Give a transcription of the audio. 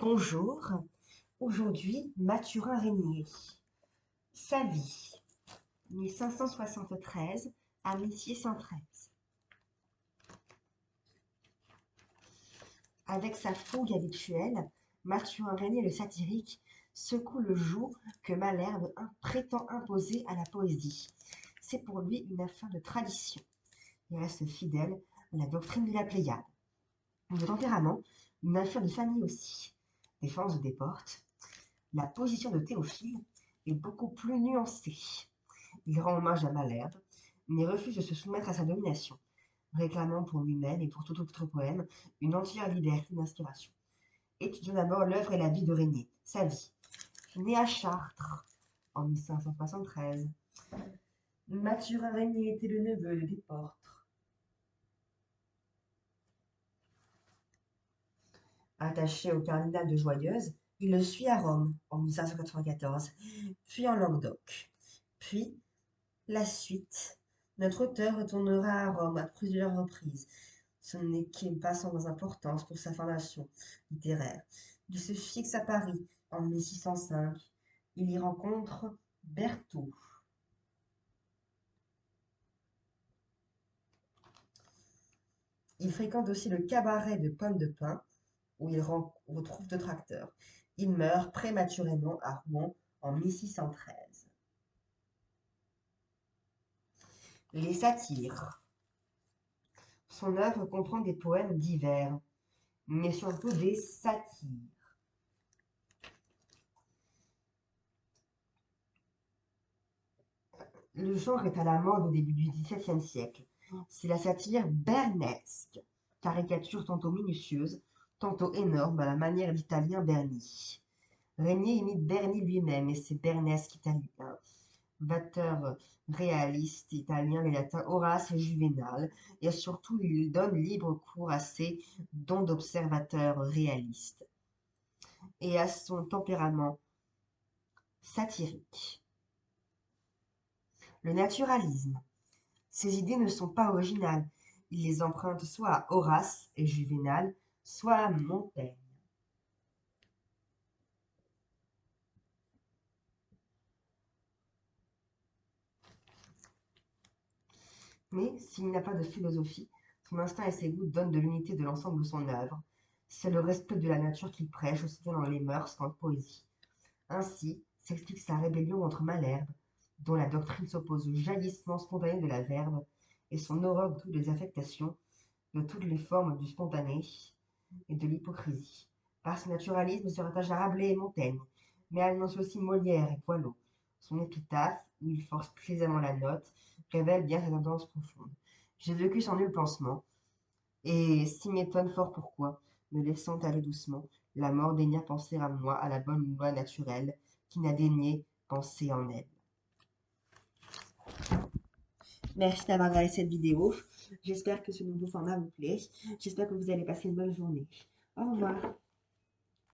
Bonjour, aujourd'hui Mathurin Régnier. Sa vie, 1573 à 1613. Avec sa fougue habituelle, Mathurin Régnier le satirique secoue le joug que Malherbe prétend imposer à la poésie. C'est pour lui une affaire de tradition. Il reste fidèle à la doctrine de la Pléiade. De tempérament, une affaire de famille aussi. Défense de Desportes. La position de Théophile est beaucoup plus nuancée. Il rend hommage à Malherbe, mais refuse de se soumettre à sa domination, réclamant pour lui-même et pour tout autre poème une entière liberté d'inspiration. Étudions d'abord l'œuvre et la vie de Régnier, sa vie. Né à Chartres en 1573, Mathurin Régnier était le neveu de Desportes. Attaché au cardinal de Joyeuse, il le suit à Rome en 1594, puis en Languedoc. Puis, la suite. Notre auteur retournera à Rome à plusieurs reprises. Ce n'est pas sans importance pour sa formation littéraire. Il se fixe à Paris en 1605. Il y rencontre Berthaud. Il fréquente aussi le cabaret de Pommes de Pin, où il retrouve d'autres acteurs. Il meurt prématurément à Rouen en 1613. Les satires. Son œuvre comprend des poèmes divers, mais surtout des satires. Le genre est à la mode au début du XVIIe siècle. C'est la satire bernesque, caricature tantôt minutieuse, tantôt énorme à la manière d'italien Berni. Régnier imite Berni lui-même et c'est bernesque italien. Batteur réaliste italien, les latins Horace et Juvénal, et surtout il donne libre cours à ses dons d'observateur réaliste et à son tempérament satirique. Le naturalisme. Ces idées ne sont pas originales. Il les emprunte soit à Horace et Juvénal, soit à Montaigne. Mais s'il n'a pas de philosophie, son instinct et ses goûts donnent de l'unité de l'ensemble de son œuvre. C'est le respect de la nature qu'il prêche, aussi bien dans les mœurs qu'en poésie. Ainsi s'explique sa rébellion contre Malherbe, dont la doctrine s'oppose au jaillissement spontané de la verve, et son horreur de toutes les affectations, de toutes les formes du spontané et de l'hypocrisie. Par son naturalisme, il se rattache à Rabelais et Montaigne, mais annonce aussi Molière et Boileau. Son épitaphe, où il force plaisamment la note, révèle bien sa tendance profonde. J'ai vécu sans nul pansement, et s'y m'étonne fort pourquoi, me laissant aller doucement, la mort daigna penser à moi, à la bonne loi naturelle, qui n'a daigné penser en elle. Merci d'avoir regardé cette vidéo. J'espère que ce nouveau format vous plaît. J'espère que vous allez passer une bonne journée. Au revoir.